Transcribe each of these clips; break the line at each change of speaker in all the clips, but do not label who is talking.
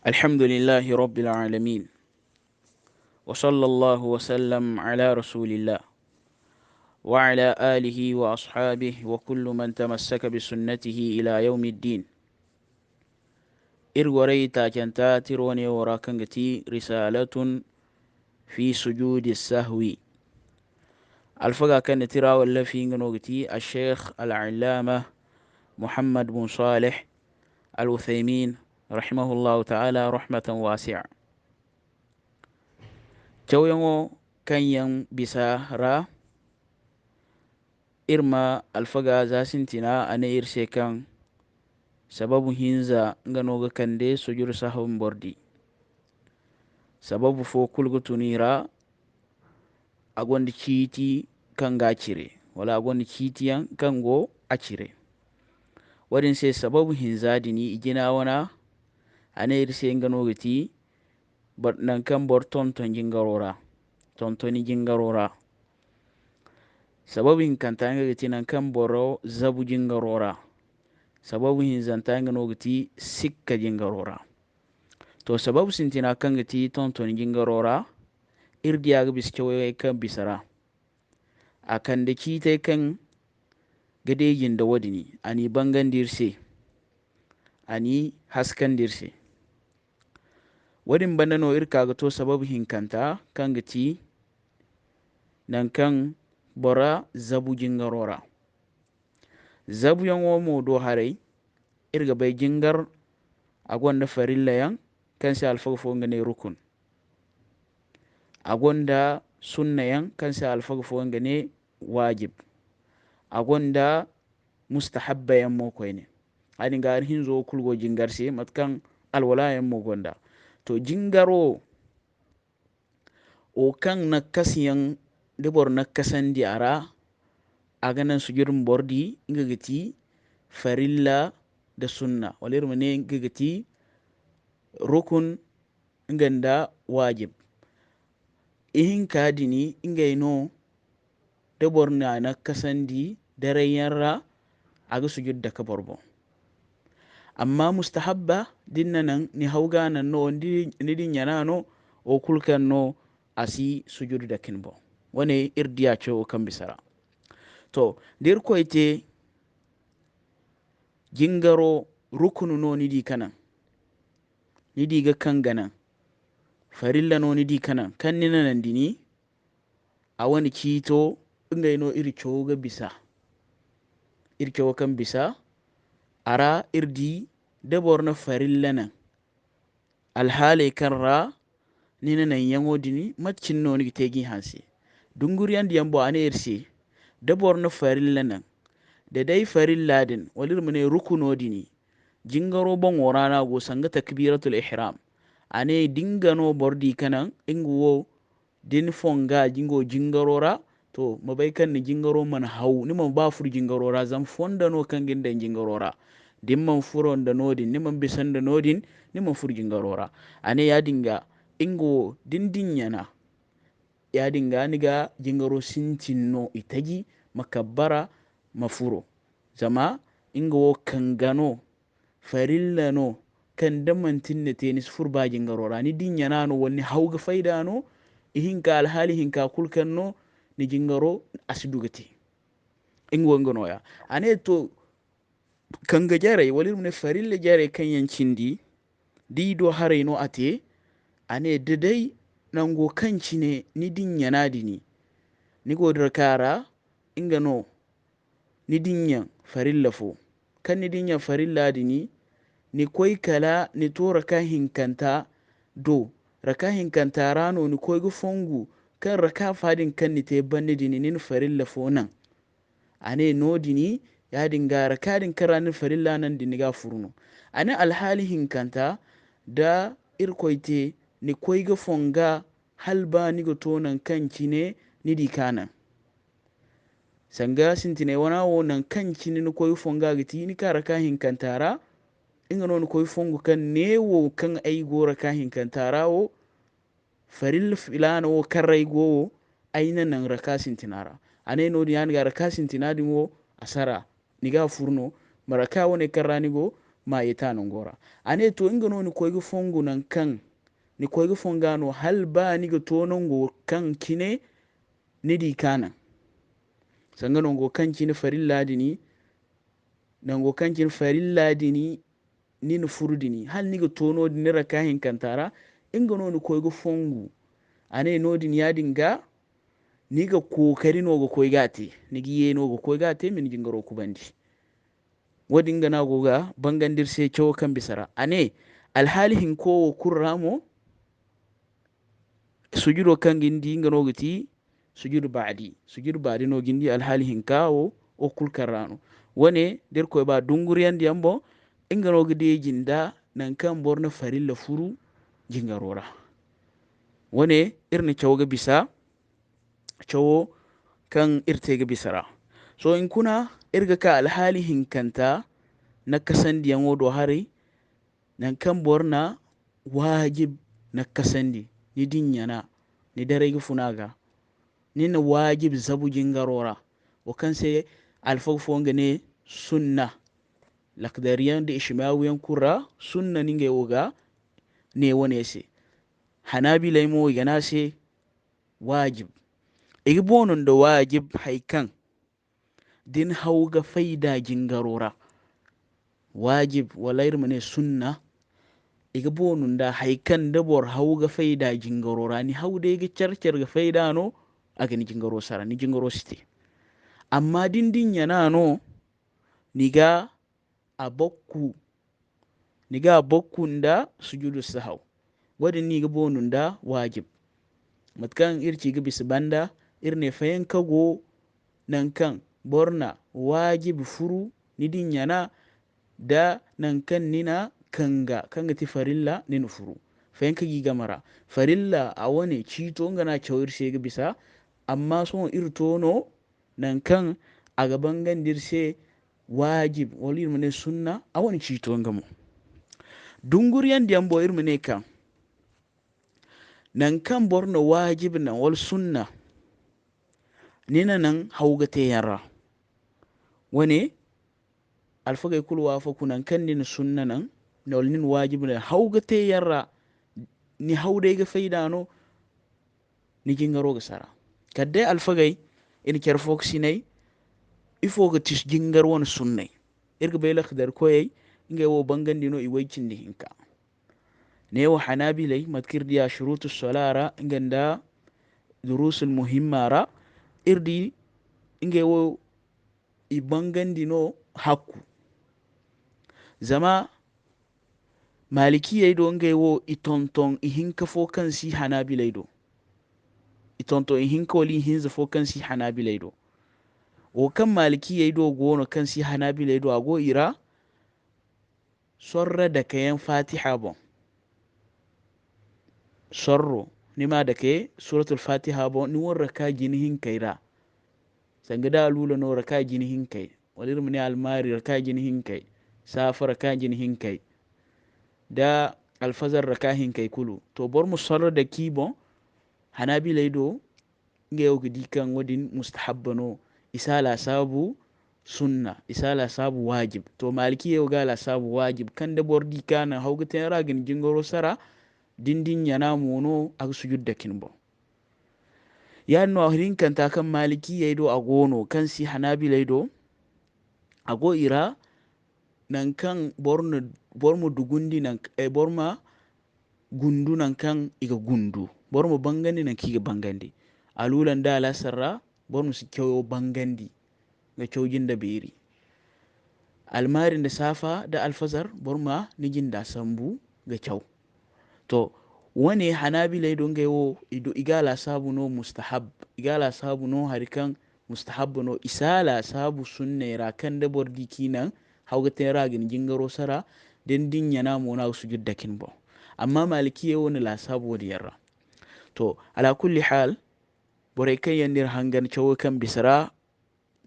الحمد لله رب العالمين، وصلى الله وسلم على رسول الله وعلى آله وأصحابه وكل من تمسك بسنته إلى يوم الدين. إرغوري تاجنتا تروني وراكنغتي رسالة في سجود السهو. الفقا كان ترى ولا في نغتي الشيخ العلامة محمد بن صالح الوثيمين رحمه الله تعالى رحمة واسعة. Chawyango kanyan bisa ra irma alfaga zasintina ane irse kan sababu hinza nganoga kande sujur sahun bordi sababu fo kulgu tunira agondi kiti kan ga cire wala agondi kitiyan kan go a cire wadin sai sababu hinza dini igina wana ane irse nganoga ti nan kan bor tonton jingarora tontoni jingarora sababu hinkanta ngati nan kan boro zabu jingarora sababu hinzanta ngano gati sikka jingarora to sababu sintina kan gati tontoni jingarora irdiya ga biskewaye kan bisara akan da kita kan gadejin da wadini ani bangan dirse ani haskan dirse wadin banda no irka ga to sababu hinkanta kan gati nan kan bora zabu jingarora zabu yan womo do harai irga bai jingar agonda farilla yan kan sai alfagfo ngane rukun agonda sunna yan kan sai alfagfo ngane wajib agonda mustahabba yan mo koyne ani gar hinzo kulgo jingar se matkan alwala yan mo gonda to jingaro o kan nakasiyan dibor nakasandi ara aganan sujurin bordi ingagati farilla da sunna walir mane ingagati rukun inganda wajib ihin kadini ingaino dibor na nakasandi darayyanra aga sujud da kaborbo amma mustahabba dinnanan ni hauganan no ni dinyanano o kulkan no asi sujud da kinbo wane irdiya ce o kan bisara to dir koyte jingaro rukunu no nidi kanan nidi ga kan ganan farilla no nidi kanan kan nina nan dini a wani kito ingai no ircho ga bisa ircho kan bisa ara irdi dabor na farilla nan alhale kan ra nina nan yango dini matcin no ni tegi hansi dunguriyan diyan bo ane irse dabor na farilla nan da dai farilla din walir mune rukuno dini jingaro ban warana go sanga takbiratul ihram ane dingano bordi kanan inguwo din fonga jingo jingarora to mabai kan ni jingaro man hau ni man ba fur jingarora zam fonda no kan ginda jingarora din man furon da nodin ni man bisan da nodin ni man fur jingarora ane ya dinga ingo din dinyana ya dinga niga jingaro sintinno itaji makabbara mafuro zama ingo kangano farilla no kan damantin ne tenis furba jingarora ni dinyana no wani hauga faida no ihinka alhali hinka kulkan no ni jingaro asidugati ingo ngono ya ane to kanga jare walir ne farilla jare kan yancindi di do hare no ate ane dedai nango kanci ne ni dinyana dini ni godar kara inga no ni dinyan farilla fo kan ni dinyan farilla dini ni koi kala ni to raka hinkanta do raka hinkanta rano ni koi gu fongu kan raka fadin kan ni te banni dini nin farilla fo nan ane no dini ya dinga raka din karanin farilla nan dini ga furno ane alhali hinkanta da irkoite ni koi gu fonga halba ni go tonan kanci ne ni di kanan sanga sintine wana wo nan kanci ni koy fonga gati ni kara ka hinkantara inga non koy fongu kan newo kan ay gora ka hinkantara wo faril filana wo karray go ayna nan raka sintinara ane no yani ga raka sintinadi wo asara niga furno maraka woni karani go ma yeta non gora ane to inga no ni koyga fongu nan kan ni koyga fongano hal ba ni ga to non go kan kine ni di kana sanga non go kan kine farilla dini nan go kan kine farilla dini ni no furdini hal ni ga to no ni raka hin kantara inga no ni koyga fongu ane no din ya dinga ni ga kokari no go koyga te ni gi ye no go koyga te min jingaro kubandi wadin gana goga bangandir sai cewa kan bisara ane alhali hin ko kurramo sujudo kan gindi ngano giti sujudu ba'di no gindi alhali hin kawo o kulkarano wane der ko ba dunguriyan diambo ingano gidi jinda nan kan borna farilla furu jingarora wane irni cewa bisa cewa kan irte ga bisara so in kuna irga ka alhali hinkanta na kasandi yan wodo hari nan kan borna wajib na kasandi ni dinyana ni dare gi funaga ni na wajib zabu jingarora o kan sai alfafo ngane sunna lakdariyan da ishmawiyan kura sunna ninge woga ne wane se hanabila mo yana se wajib igbonon da wajib haikan din hauga faida jingarora wajib walayr mane sunna iga bonun da haikan dabor hauga faida jingarora ni haude ga charchar ga faida no aga ni jingaro sara ni jingaro site amma din yana no niga abokku nda sujudu sahaw wadin ni ga bonun da wajib matkan irci ga bisbanda irne fayan kago nan kan borna wajib furu ni dinyana da nan kan nina kanga ti farilla nina furu fayan kagi gamara farilla a wani cito ngana cawir ga bisa amma son irtono nan kan a gaban gandirse wajib wal irmane sunna a wani cito ngamo dunguriyan diambo irmane kan nan kan borna wajib nan wal sunna nina nan haugate yara wani alfagai kulwa fa kunan kan nin sunna nan na wal nin wajib na haugate yara ni haude ga faida no ni jingaro ga sara kadde alfagai in ker foxinai ifo ga tis jingar won sunnai irga bai lakhdar koyai inga wo bangandi no iwaicin ni hinka ne wa hanabilai matkir diya shurutus salara inganda durusul muhimmara irdi inga wo ibangandi no hakku zama maliki yaido inga wo itonton ihinka fo kan si hanabilai do itonton ihinka wali hinza fo kan si hanabilai do o kan maliki yaido gono kan si hanabilai do ago ira sorra da kayan fatiha bon sorro nima da ke suratul fatiha bon ni won raka jinihin kaira sangada lula no raka jinihin kai walir muni almari raka jinihin kai safa raka jinihin kai da alfazar raka hin kai kulu to bor mu sorra da ki bon hanabila ido ngeyo gidi kan wadin mustahabbano isala sabu sunna isala sabu wajib to maliki yau gala sabu wajib kan da bordi kana hawgata ragin jingoro sara dindin yana mono ag sujud da kinbo ya no hirin kan ta kan maliki yaido agono kan si hanabila ido ago ira nan kan bormo dugundi nan borma gundu nan kan iga gundu bormo bangandi nan kiga bangandi alulan da la sarra bormo si kyo bangandi ga cewjin da beri almarin da safa da alfazar borma nijin da sambu ga cew to wani hanabila idon ga yo ido igala sabu no mustahab igala sabu no harikan mustahab no isala sabu sunne ra kan da bordi kinan hawga tera gin jingaro sara den din yana mo na sujud dakin bo amma maliki yo wani la sabu wadi yarra to ala kulli hal bore kan yandir hangan cew kan bisara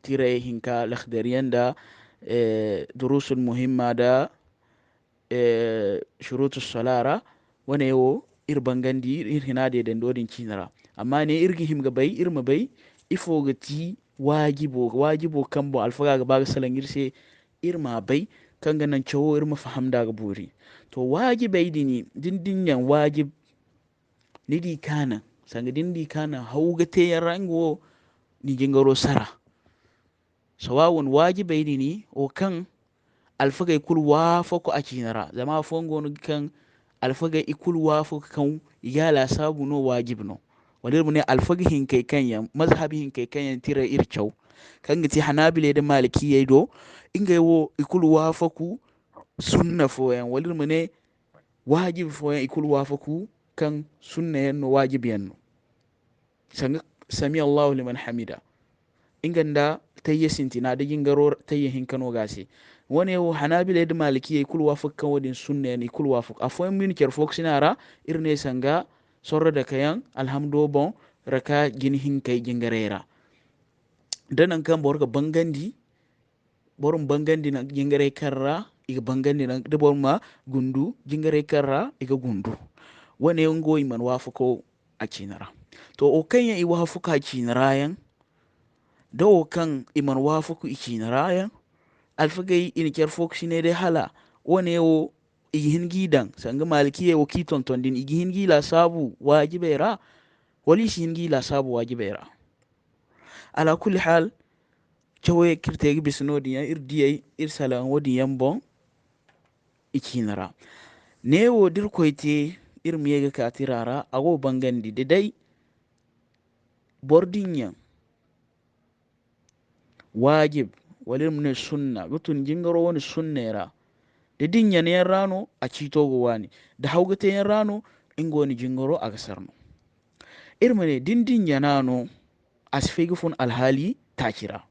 tire hinka lakhdariyan da durusul muhimma da shurutus salara wane yo irbangandi irhinade den dodin cinara amma ne irgi himga bai irma bai ifo gati wajibo kambo alfaga ga baga salangirse irma bai kan ganan cewo irma faham daga buri to wajibai dini dindinyan wajib nidi kana sanga dindi kana hauga te rango ni jingaro sara sawawun wajibai dini o kan alfaga ikul wafo ko acinara zama fongo no kan alfaga ikul wafo kan yala sabu no wajib no walir mu ne alfaga hin kai kanya mazhabi hin kai kanya tira irchau kan gati hanabile da maliki do inga wo ikul wafo ku sunna fo yan walir mu ne wajib fo yan ikul wafo ku kan sunna yan no wajib yan no sanga sami Allahu liman hamida inganda tayya sintina da jingaro tayya hinkano gasi wani yau hanabila da maliki ya ikul wafuk kan wadin sunna ne ikul wafuk afoyin min ker fok sinara irne sanga sorra da kayan alhamdo bon raka gin hinkai jingarera danan kan borga bangandi borun bangandi na jingare karra iga bangandi na da ma gundu jingare karra iga gundu wani yau ngoyi man wafuko a cinara to o kan ya i wafuka a cinara yan da o kan iman wafuku i cinara yan alfagai in ker foksi ne dai hala wani yau igihin gidan sanga maliki yau kiton tondin igihin gila sabu wajibera wali shi hin gila sabu wajibera ala kulli hal cewa kirte gi bisno diyan irdiyai irsalan wodi yambon ikinara ne wo dir koite irmiyega katirara ago bangandi de dai bordinya wajib walir mun sunna gutun jingaro wani sunnera da dinya ne rano a citogo wani da haugate yan rano ingoni jingaro a gasarno irmane dinya nano asfegi fun alhali takira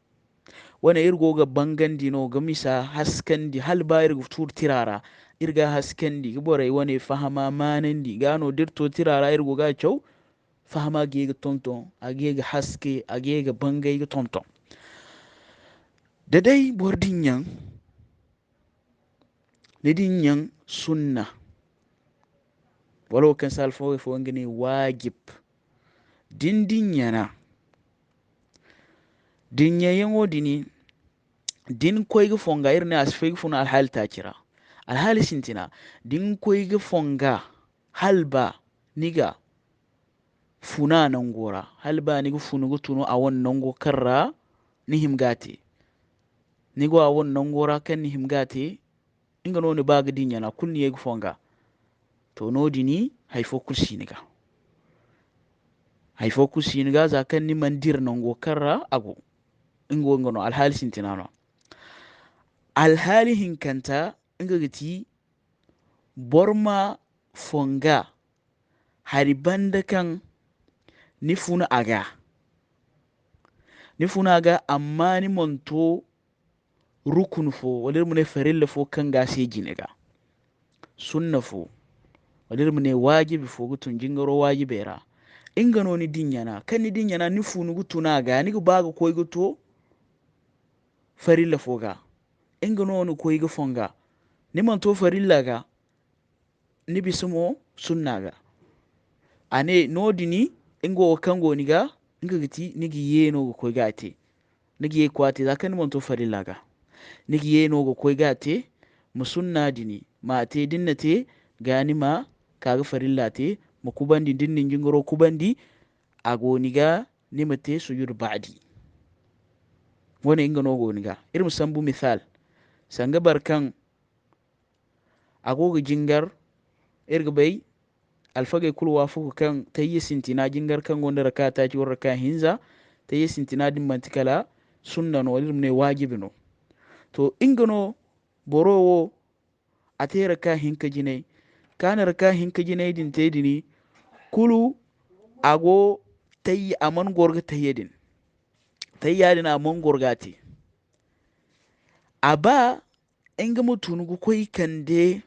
wani irgo ga bangandi no ga misa haskandi hal bayir tur tirara irga haskandi giborai wani fahama manandi gano dirto tirara irgo ga chau fahama gega tonton agega haske agega bangai ga tonton da dai bordinyan nidinyan sunna walau kan salfo fo ngani wajib dindinyana dinya yango dini din koy ga fonga irne asfeg funa alhal takira alhal sintina din koy ga fonga halba niga funa nan gora halba niga funu gutuno a wannan go karra ni himgate nigo a wannan gora kan ni himgate inga no ni baga dinya na kunni yeg fonga to no dini haifo kursi niga haifo kursi niga za kan ni mandir nan go karra ago ingo ngono alhali sintinano alhali hinkanta inga gati borma fonga hari banda kan nifuna aga amma ni monto rukun fo walir mune farilla fo kan gase ginega sunna fo walir mune wajibi fo gutun jingaro wajibera inga no ni dinyana kan ni dinyana ni funu gutuna ga ni baga koy guto farilla fo ga inga no ni koy ga fonga ni monto farilla ga ni bisumo sunna ga ane no dini ingo kango niga inga giti nigi yeno go koy gate nigi ye kwate zakan monto farilla ga nigi yeno go koy gate musunna dini ma te dinnate gani ma kaga farilla te mu kubandi dinnin jingoro kubandi agoniga nimate sujud ba'di woni inga no goniga irin sambu misal sanga barkan agogo jingar irga bai alfage kulwa fuku kan tayyi sintina jingar kan gonda rakata ci warka hinza tayyi sintina din mantikala sunna no walir ne wajibi no to ingano borowo atera ka hinka jinai kana raka hinka jinai din tedini kulu ago tayyi aman gorga tayyidin tayyadin aman gorgati aba inga mutunugo koy kande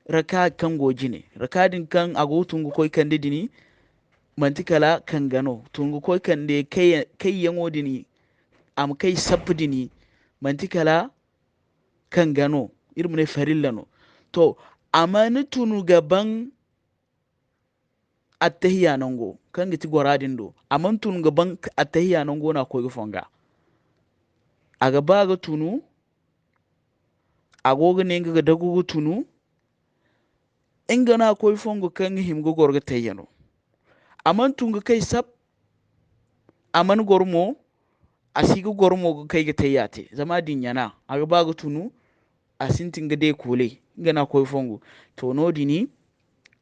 raka kan goji ne rakadin kan ago tungu koy kande dini mantikala kan gano tungu koy kande kai yango dini am kai sappu dini mantikala kan gano irmune farilla no to amani tunu gaban attahiyya nango kan giti goradin do aman tunu gaban attahiyya nango na koy fonga aga baga tunu agoga ne ga dagugu tunu inga na koy fongo kan himgo gorga tayyano aman tunga kai sab aman gormo asiga gormo ga kai ga tayyate zama dinyana aga baga tunu asintin ga de kule inga na koy fongo to no dini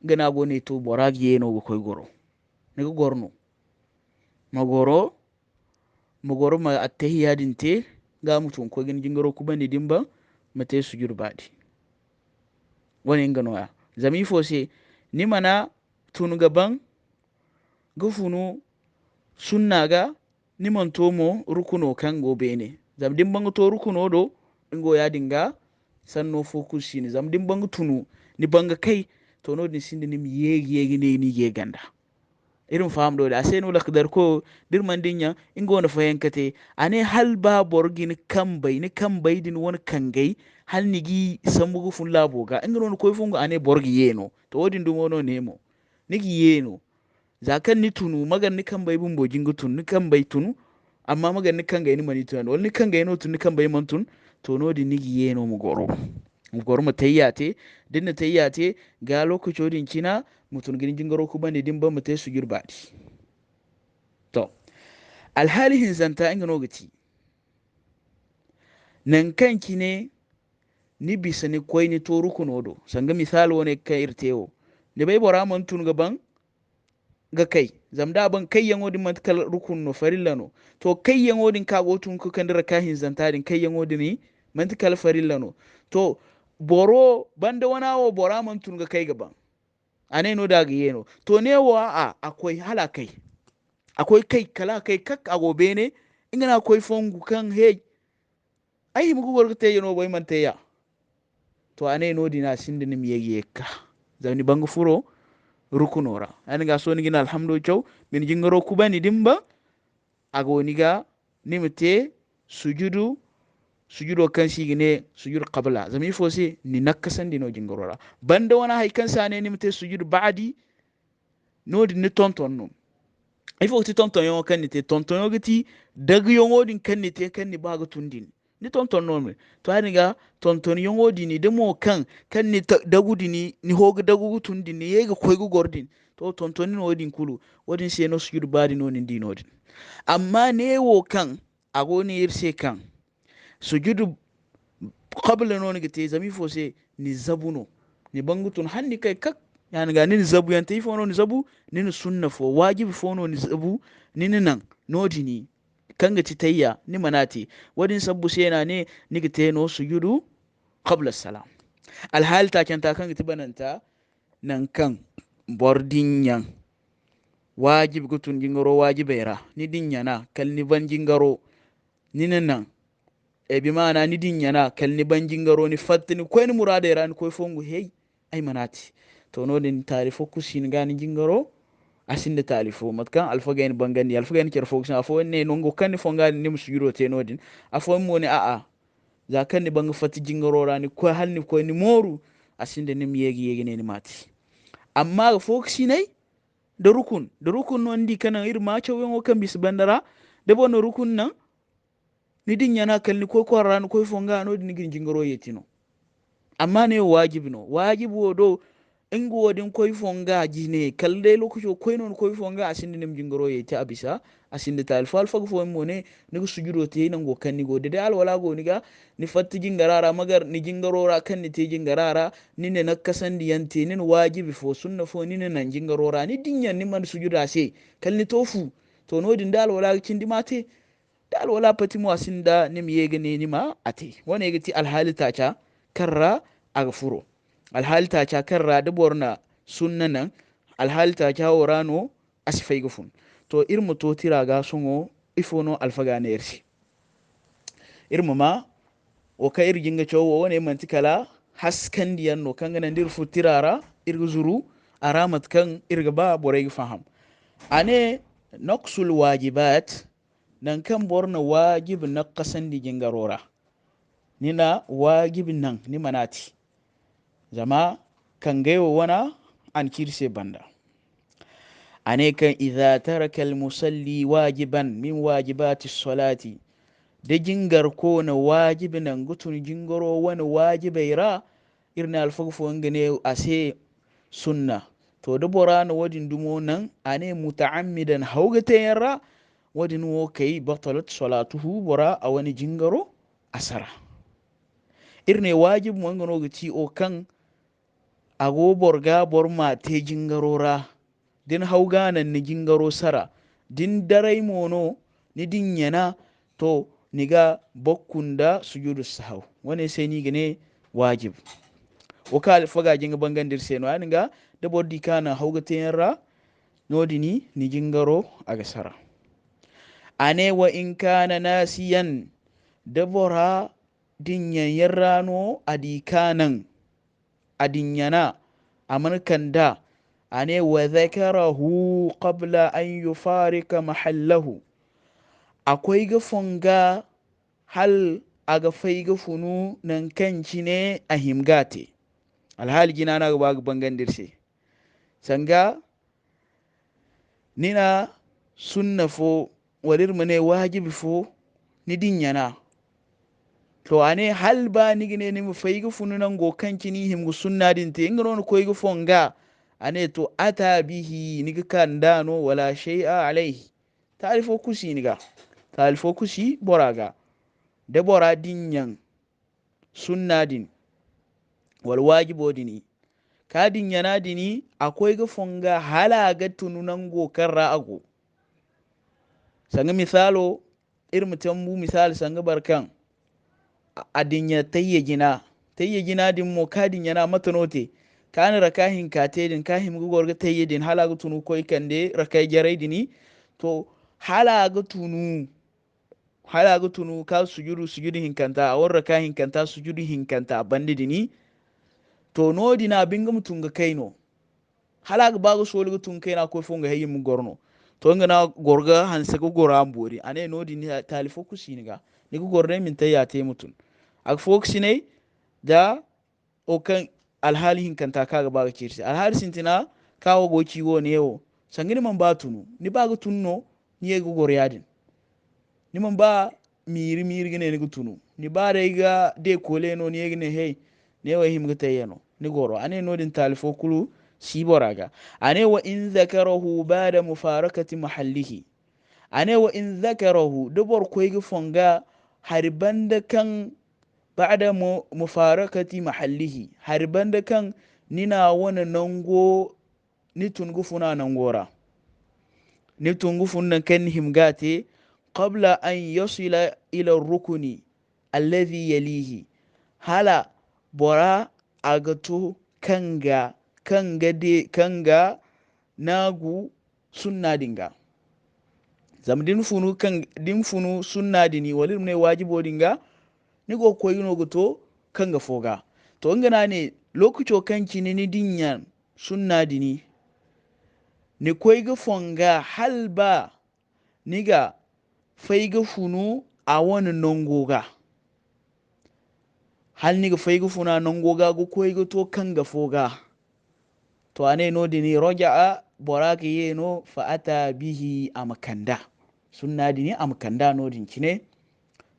inga na go ne to boragi yeno go koy goro ne go gorno magoro magoro ma attahiyadin te ga mutun ko gin jingaro kubani dimba mate sujud badi wani inga no ya zami fose ni mana tunu gaban gufunu sunna ga ni man tomo rukuno kan go bene zam dimban to rukuno do ingo ya dinga sanno focus shine zam dimban tunu ni banga kai to no din sinde ni yegi yegi ne ni ge ganda irin fam do da sai no lakdar ko dirman dinya ingo na fayankate ane hal ba borgin kambai ni kambai din won kangai hal nigi sambugo fun labo ga ingo no koy fungo ane borgi yeno to wodin dum wono nemo nigi yeno zakan ni tunu magan ni kambai bumbo jingo tun ni kambai tunu amma magan ni kangai ni mani tun wal ni kangai no tun ni kambai man tun to no di nigi yeno mu goro mu tayyate dinna tayyate ga lokaci din kina mutun gin jingaro ku bane din ba mu tay su girbadi to alhali hinzanta inga no gati nan kanki ne ni bisa ni koy ni to rukuno do sanga misal wone ka irteo ne bai bora man tun gaban ga kai zamda ban kai yango din man kal rukuno farillano to kai yango din ka go tun ku kandira ka hinzanta din kai yango din ni man kal farillano to boro banda wana wo bora man tun ga kai gaban ane no daga yeno to ne wa a akwai hala kai akwai kai kala kai kak agobe ne ingana akwai fongu kan hey ai mu gor te yeno boy man teya to ane no dina sinde nim yegi ka zani bangu furo rukunora ani ga so ni gina alhamdu chaw min jingaro kubani dimba agoni ga nimte sujudu kan sigine sujud qabla zami fosi ni nakkasan dino jingorora banda wana hay kan sane nimte sujud ba'di no di ni tonton no ay fo ti tonton yo kan ni te tonton yo gati dag yo ngodin kan ni te kan ni baga tundin ni tonton no me to ani ga tonton yo ngodi ni demo kan ni dagu dini ni hoga dagu tundin ni yega koygu gordin to tonton ni wodin kulu wodin se no sujud ba'di no ni dinodin amma ne wo kan agoni irse kan sujudu qabla no ngite zami fose ni zabuno ni bangutun hanni kai kak yani ga ni zabu yan tayi fono ni zabu ni sunna fo wajibi fono ni zabu ni nan nodini kanga ti tayya ni manati wadin sabbu sena ne ni gite no sujudu qabla salam al hal ta kanta kanga ti bananta nan kan bordinyan wajibi gutun jingaro wajibera ni dinyana kal ni ban jingaro ni nan e bi mana ni dinyana kal ni ban jingaro ni fattini ko ni murada ran ko fongu hey ay manati to no den tarifo kusin gani jingaro asinde talifo matkan alfa gain bangani alfa gain ker fokusin afo ne no ngo kan fonga ni musugiro te no din afo mo ni a za kan ni bang fatti jingaro rani ko hal ni ko ni moru asinde ni yegi ne ni mati amma fokusinai da rukun non di kana irma chawen o kan bis bandara de bono rukun nan ni dinyana kal ni ko ran ko fonga no din jingaro yetino amma ne wajibi no wajibi wodo ingo wodin koy fonga jine kalde lokujo koy non koy fonga asinde nem jingoro yeti abisa asinde tal fal fag fo mo ne ni sujuro te nango kanni go de al wala go niga ni fatti jingarara magar ni jingarora kan ni te jingarara ni ne nakasandi yante ni wajibi fo sunna fo ni ne nan jingarora ni dinyan ni man sujuda se kal ni tofu to no din dal wala cindi mate dal wala pati mo asinda nim yege ne ni ma ate wona yegati al halita cha karra agfuro alhalta cha karra da borna sunna nan alhalta cha worano asifai gufun to irmu to tiraga sungo ifono alfaga ne yersi irmu ma o ka irginga chowo wone mantikala haskan diyan no kanga nan dirfu tirara irgu zuru aramat kan irga ba boray faham ane naqsul wajibat nan kan borna wajib naqasan di jingarora nina wajibin nan ni manati zama kan gaiwa wana an kirse banda ane kan idza taraka al musalli wajiban min wajibati salati da jingar ko na wajibi nan gutun jingaro wani wajibai ra irna alfagfo ngane ase sunna to da bora na wadin dumo nan ane muta'ammidan haugata yarra wadin wo kai batalat salatuhu bora a wani jingaro asara irne wajib mo ngano gati o kan ago borga borma te jingarora din hauga nan ni jingaro sara din darai mono ni din yana to niga bokkunda sujudu sahaw wani sai ni gane wajib wakal faga jinga bangandir seno aninga da boddi kana hauga tenra nodini ni jingaro aga sara ane wa in kana nasiyan da bora dinyan yarrano adi kanan adinyana amankan da ane wa zakarahu qabla an yufarika mahallahu akwai ga fonga hal aga fai ga funu nan kanci ne a himgate alhali gina na gaba bangan dirse sanga nina sunna fo walir mane wajibi fo ni dinyana to ane hal ba ni gine ni mu fai ga funu nan go kanci ni himgu sunna din te ingano ko ga fonga ane to ata bihi ni ga dano wala shay'a alaihi ta'rifo kusi niga ta'rifo kusi boraga da bora dinyan sunna din wal wajibo dini ka dinyana dini akwai ga fonga hala ga tununan go karra ago sanga misalo irin tambu misali sanga barkan a dinya tayyajina din mo ka dinyana matanote kana rakahin kate din kahim gugor ga tayyidin hala ga tunu koy kande rakai jarai dini to hala ga tunu ka sujudu hinkanta a warra ka hinkanta sujudu hinkanta bandi dini to no dina binga mutunga kaino hala ga bago soli ga tun kaina ko fonga hayyin mu gorno to ngana gorga hansa ga gora ambori ane no dini talifo kusiniga ni ga gorne min tayyate mutun ak fokusine da o kan alhali hinkanta kaga baga kirsi alhali sintina kawo go ciwo ne yo sangini man ba tunu ni baga tunno ni ga gor yadin ni man ba miri gine ni tunu ni ba da ga de kole no ni gine hey ne wa him gata yano ni goro ane no din talifo kulu si boraga ane wa in zakarahu ba'da mufarakati mahallihi ane wa in zakarahu dubor ko yi fonga harban da kan ba'da mufarakati mahallihi harban da kan nina wani nango ni tungu funa nangora ni tungu funan kan himgate qabla an yasila ila rukuni alladhi yalihi hala bora agato kanga nagu sunna dinga zam din funu sunna dini walir ne wajibo dinga ni go koyino goto kanga foga to ngana ne lokaco kanki ni dinyan sunna dini ni koyga fonga halba niga faiga funu a wani nongoga hal niga faiga funa nongoga go koyga to kanga foga to ane no dini roja'a boraka yeno fa ata bihi amakanda sunna dini amakanda no din kine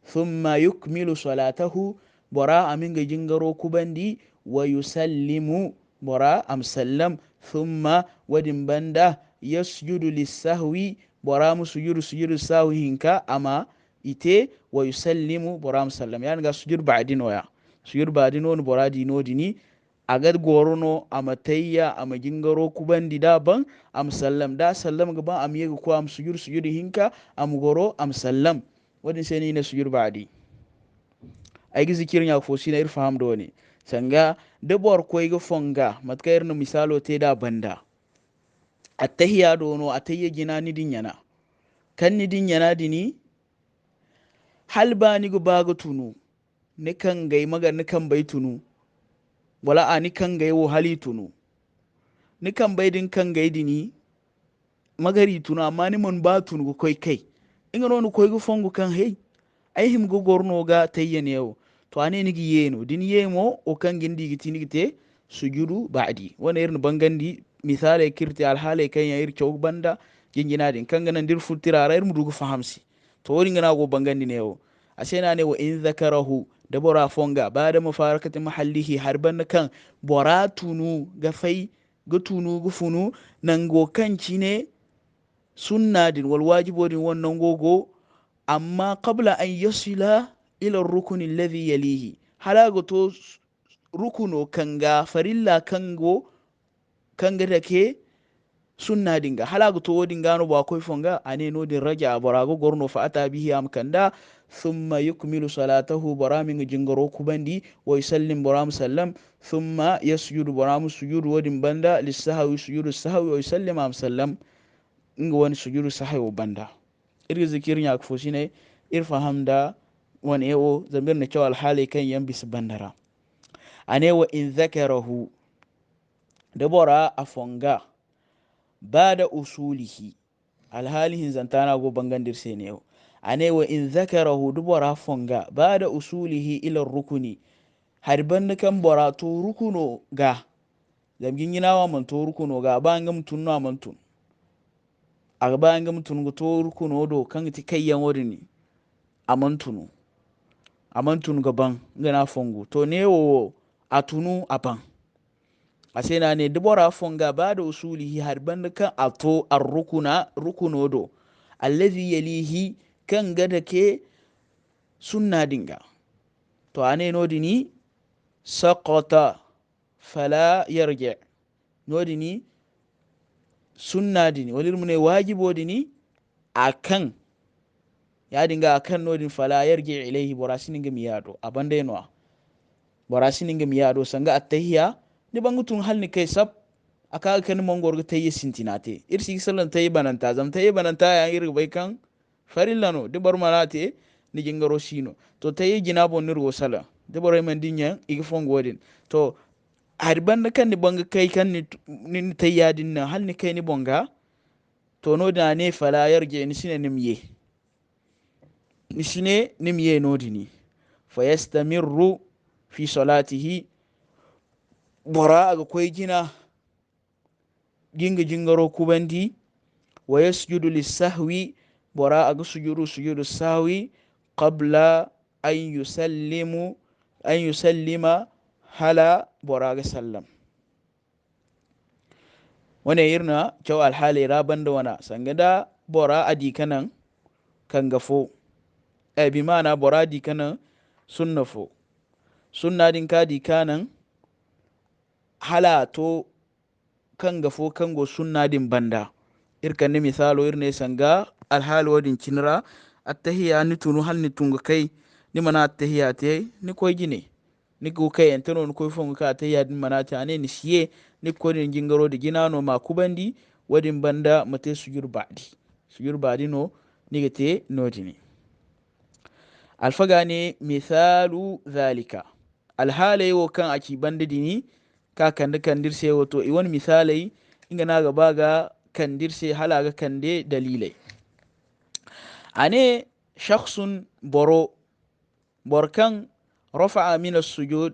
thumma yukmilu salatahu bora aminga jingaro kubandi wa yusallimu bora amsallam thumma wadin banda yasjudu lisahwi bora sujudu sahwi hinka ama ite wa yusallimu bora amsallam yani ga sujud ba'din waya sujud ba'din on bora dino dini agad gorono amatayya ama jingaro kubandi daban amsallam da sallam gaban am yega ko am sujud hinka am goro amsallam wadin sai ni na sujud ba'di ay gizikirin ya fosi na irfaham do ne sanga da bor koy ga fonga matkayar no misalo te da banda attahiyya do no atayya gina ni dinyana kan ni dinyana dini halba ni go baga tunu ni kan gai maga ni kan bai tunu wala a ni kan gai wo hali tunu ni kan bai din kan gai dini magari tunu amma ni mon ba tunu go koy kai inga no koy go fongo kan hey ay him go gorno ga tayyen yau to ane nigi yeno din yemo o kan gindi giti nigite sujudu ba'di wana irin bangandi misale kirti alhale kan ya irke banda jingina din kan ganan dir fultira ra irin dugu fahamsi to wori ngana go bangandi ne yau asena ne wa in zakarahu da bora fonga ba da mafarakati mahallihi harban kan bora tunu ga fai ga tunu ga funu nan go kanci ne sunna din wal wajibodin wannan gogo amma qabla an yasila ila rukuni alladhi yalihi halago to rukuno kanga farilla kanga take sunna dinga halago to wodin gano ba koy fonga ane no din raja barago gorno fa ata bihi am kanda thumma yukmilu salatahu baramin jingaro kubandi wa yusallim baram sallam thumma yasjudu baram sujudu wodin banda lisahwi sujudu sahwi wa yusallim am sallam inga wani sujudu sahwi wa banda irga zikir nya ko shine irfahamda wani ewo zamir na cewa alhali kan yan bis bandara ane wa in zakarahu da bora afonga bada usulihi alhalihin zantana go bangandir sai ne ane wa in zakarahu da bora fonga bada usulihi ila rukuni harban kan bora to rukuno ga zamgin yinawa man to rukuno ga bangam tunno man tun a bangam tun go to rukuno do kan ti kayyan wodini amantunu gaban gana fongo to ne wo atunu aban asena ne dubora fonga ba da usulihi harban kan ato rukunodo allazi yalihi kan gada ke sunna dinga to ane nodini saqata fala yarji nodini sunna dini walir mune wajibo dini akan ya dinga akan nodin fala yarji ilaihi borasininga miyado abanda yenwa borasininga miyado sanga attahiyya ni bangutun halni kai sab aka kan mongor ta yi sintinate irsi sallan ta yi bananta zam ta yi bananta ya irga bai kan farillano de bar manate ni jingaro sino to ta yi ginabo nirgo sala de bar man dinya igi fongodin to harban kan ni banga kai kan ni ta yadin na halni kai ni bonga to no da ne fala yarje ni sine nimye nodini fayastamirru fi salatihi bora aga koy gina jingaro kubandi wa yasjudu lisahwi bora aga sujudu sahwi qabla an yusallima hala bora aga sallam wane yirna cew alhali rabanda wana sangada bora adi kanan kangafo bi mana bora di kanan sunnafo sunna din ka di kanan hala to kangafo kango sunna din banda irkan ne misalo irne sanga alhali wadin cinra attahiyya ni tunu hal ni tunga kai ni mana attahiyya te ni koy gine ni ko kai entano ni koy fonga ka attahiyya din mana ta ne ni siye ni ko din jingaro de ginano ma kubandi wadin banda mate sujur ba'di no ni gate notini alfaga ne misalu zalika alhali wo kan aki banda dini ka kande kandirse wato iwan misalai inga na gaba ga kandirse halaga kande dalilai ane shakhsun borkan rafa'a min as-sujud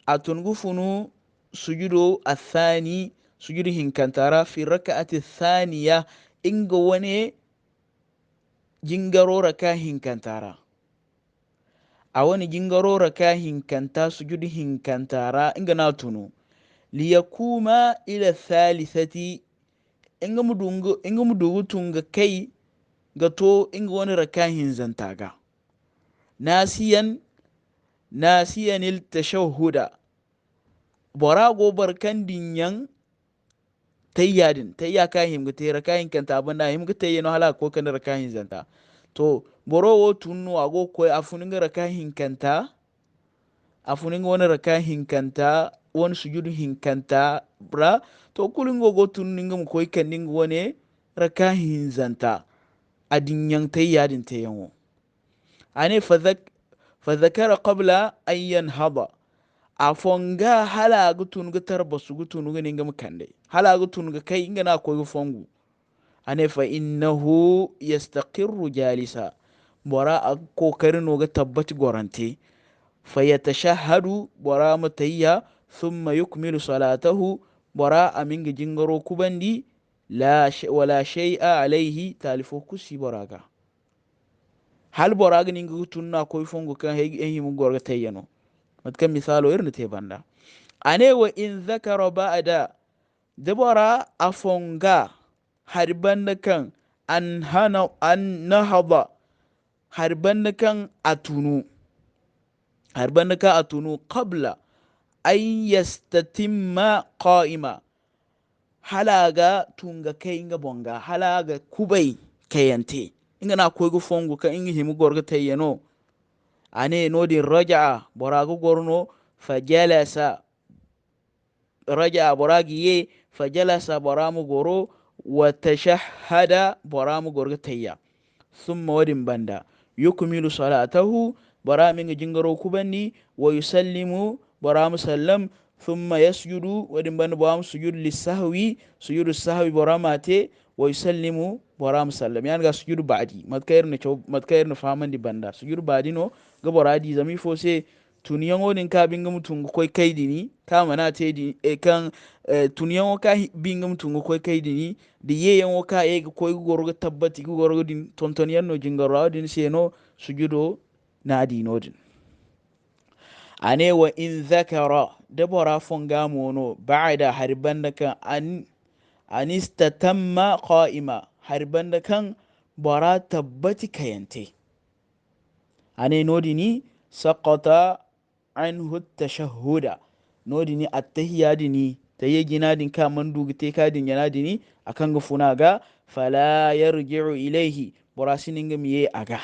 atungufunu sujudu athani sujudu hinkantara fi raka'ati athaniya inga wane jingaro raka hinkantara a wani jingaro raka hinkanta sujudu hinkantara inga na tunu liyakuma ila thalithati inga mudugu tunga kai gato inga wani raka hinzantaga nasiyan tashahhuda bora gobar kan dinyan tayya ka himga te raka hinkanta banda himga tayya no hala ko kan raka hinzanta to boro wo tunnu ago koy afuninga raka hinkanta afuninga wani raka hinkanta wani sujudu hinkanta bra to kulingo go tunninga mu koy kaninga wani raka hinzanta adinyan tayyadin tayyanwo ane fadhakara qabla an yanhada afonga hala gutun gutar basu gutun ga ninga mukande hala gutun ga kai inga na koy fongu ane fa innahu yastaqirru jalisa bora a kokarin no ga tabbati gorante fa yatashahhadu bora mutayya thumma yukmilu salatahu bora aminga jingaro kubandi wala shay'a alayhi talifo kusi boraga hal bora ga ninga tunna koy fongo kan hay en himu gorga tayyano matkan misalo irna te banda ane wa in zakara ba'da dabara afonga harban kan an nahada harban kan atunu harban kan atunu qabla an yastatimma qa'ima halaga tunga kai nga bonga halaga kubai kayante inga na koygo fongo kan inga himu gorga tayyano ane nodin raja'a borago gorno fajalasa raja'a boragi ye fajalasa boramu goro wa tashahhada boramu gorga tayya thumma wadin banda yukmilu salatahu boramu inga jingaro kubandi wa yusallimu boramu sallam thumma yasjudu wadin banda boramu sujud lisahwi sujudu sahwi boramu ate wa yusallimu boramu sallam yani ga sujudu ba'di matkayar na faman di banda sujudu ba'di no ga boradi zami fo se tuniyan wodin ka binga mutungu koy kaydini ka mana te di kan tuniyan wo ka binga mutungu koy kaydini di yeyan wo ka e koy gorgo tabbati gorgo din tontoniyan no jingaro din se no sujudo na di nodin ane wa in zakara da bora fonga mono ba'da harban da kan an istatamma qa'ima harban da kan bora tabbati kayante ane nodini saqata anhu tashahhuda nodini attahiyadini tayyijinadin ka mandugite kadin yanadini akan gufuna ga fala yarji'u ilayhi bora sininga miye aga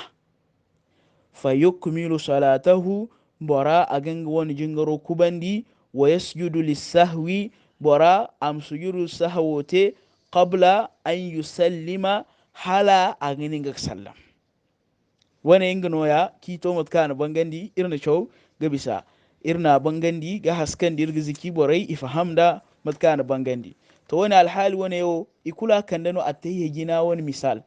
fayukmilu salatahu bora aganga woni jingaro kubandi wa yasjudu lisahwi bora am sujudu sahwote qabla an yusallima hala aganinga sallam wane inga noya kito matkana bangandi irna chow ga bisa irna bangandi ga haskandi irga ziki borai ifahamda matkana bangandi to wani alhali wani yo ikula kandano atayya gina wani misal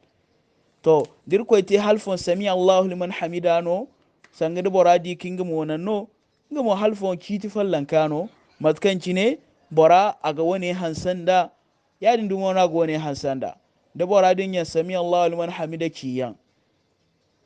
to dir koy te halfon sami Allahu liman hamidano sanga de bora di kinga mo nanno nga mo halfon kiti fallan kano matkanci ne bora aga wani hansanda yadin dumo na go wani hansanda da bora din ya sami Allahu liman hamida kiyan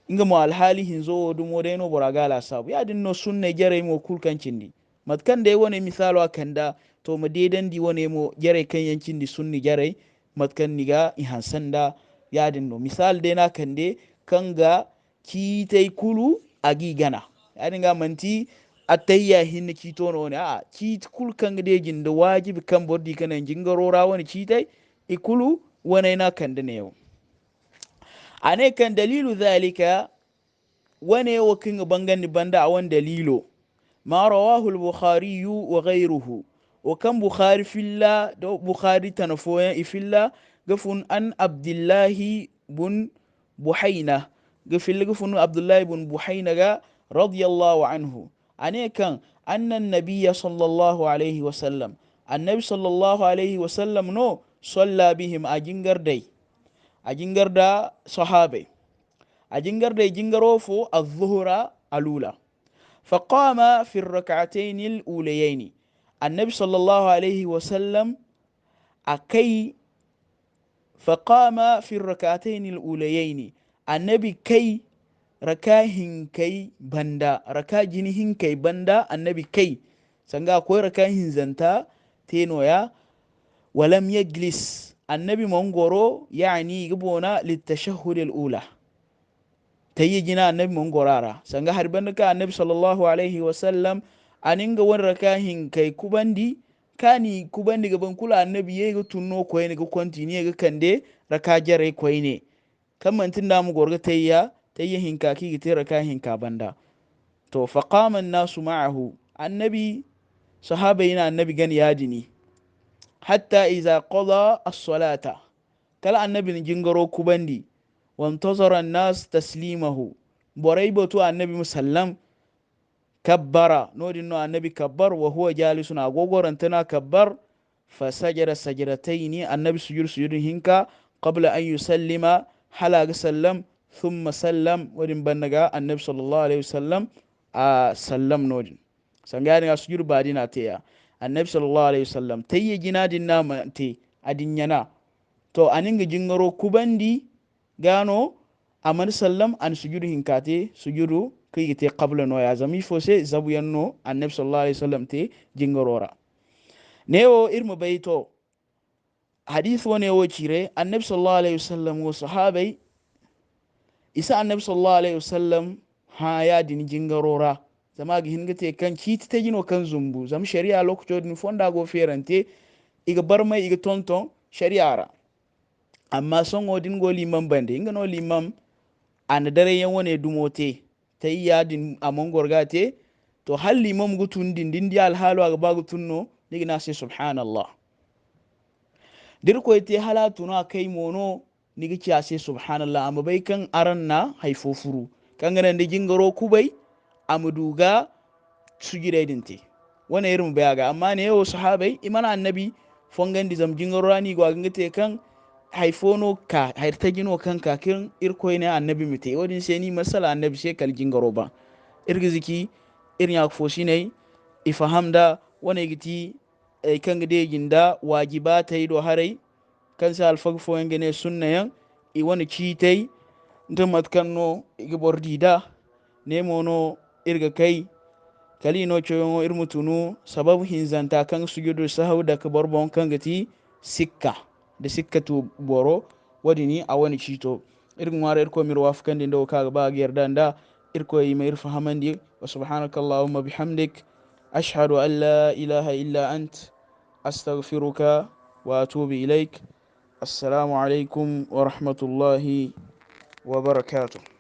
inga mo alhali hinzo dumo de no bora gala sabu yadin no sunne jare mo kulkancindi matkan de wani misalo akanda to ma dedan di wani mo jare kan yancindi sunni jare matkan niga i hansanda yadin no misal de na kande kanga kitai kulu agi gana yadin ga manti atayya hin kito no ne a kit kul kanga de jinda wajibi kan bordi kana jingarora wani kitai ikulu wani na kande ne yau ane kan dalilu dhalika wane wa kinga bangani banda a wan dalilo ma rawahu al-bukhari wa ghayruhu wa kan bukhari filla da bukhari tanafoyan ifilla gafun an abdullahi bun buhaina gafun abdullahi bun buhaina ga radiyallahu anhu ane kan annan nabiyya sallallahu alaihi wasallam annabi sallallahu alaihi wasallam no salla bihim a jingar da sahabai a jingar da jingaro fo az-zuhra alula فقام في الركعتين الأوليين النبي صلى الله عليه وسلم أكي فقام في الركعتين الأوليين النبي كي ركاهن كي بندا ركاجنهن كي بندا النبي كي سنغا كوي ركاهن زنتا تينويا ولم يجلس النبي منغورو يعني يقبونا للتشهد الأولى tayyijina annabi mun gorara sanga harban ka annabi sallallahu alaihi wasallam aninga won rakahin kai kubandi kani kubandi gaban kula annabi yega tunno koy ne ga kontini ga kande raka jare koy ne kamman tinda mu gorga tayyin ka ki gite rakahin ka banda to faqama an-nasu ma'ahu annabi sahabayina annabi gan yadini hatta iza qada as-salata kala annabi jingaro kubandi وانتظر الناس تسليمه بريبتو النبي مسلم كبر نور انه النبي كبر وهو جالس اغوغور انتنا كبر فسجد سجدتين النبي سجود هنكا قبل ان يسلم حلق سلم ثم سلم ودين بنغا النبي صلى الله عليه وسلم سلم نور سنغاني سجود بعدين اتيا النبي صلى الله عليه وسلم تي جنادين نام تي اديننا تو انينغ جينغرو كوباندي gano aman sallam an sujudu hinkate sujudu kigite qabla no ya zami fose zabu yanno annabi sallallahu alaihi wasallam te jingarora newo irmu bayto hadith wone wo cire annabi sallallahu alaihi wasallam wo sahabai isa annabi sallallahu alaihi wasallam ha ya din jingarora zama ga hingate kan kiti ta gino kan zumbu zam shari'a lokacin din fonda go ferante iga barmai iga tonton shari'ara amma son odin go limam bande inga no limam an dare yan wane dumote ta yi yadin a mangorgate to hal limam gutun din di alhalu aga ba gutunno nigina sai subhanallah dirko ite halatu na kai mono nigi ci sai subhanallah amma bai kan aranna haifofuru kan ganan da gingaro kubai amuduga sujire dinte wana irin bayaga amma ne yau sahabai imana annabi fongandi zam gingaro rani go ngate kan haifono ka hairta gino kan kakin irkoi ne annabi mute wadin sai ni masala annabi sai kal gingaro ba irgiziki irin ya fosi ne ifahamda wana giti kan gade ginda wajibata yi do harai kan sa alfag fo ngene sunna yan i wani citai ntamat kanno igibordida ne mono irga kai kali no choyo irmutunu sababu hinzanta kan sujudu sahau da kabar bon kan gati sikka da sikkatu boro wadini a wani cito irin wara irko mir wafkan din do kaga ba yarda da irko yi mai fahamandi wa subhanakallahumma bihamdik ashhadu an la ilaha illa ant astaghfiruka wa atubu ilaik assalamu alaikum wa rahmatullahi wa barakatuh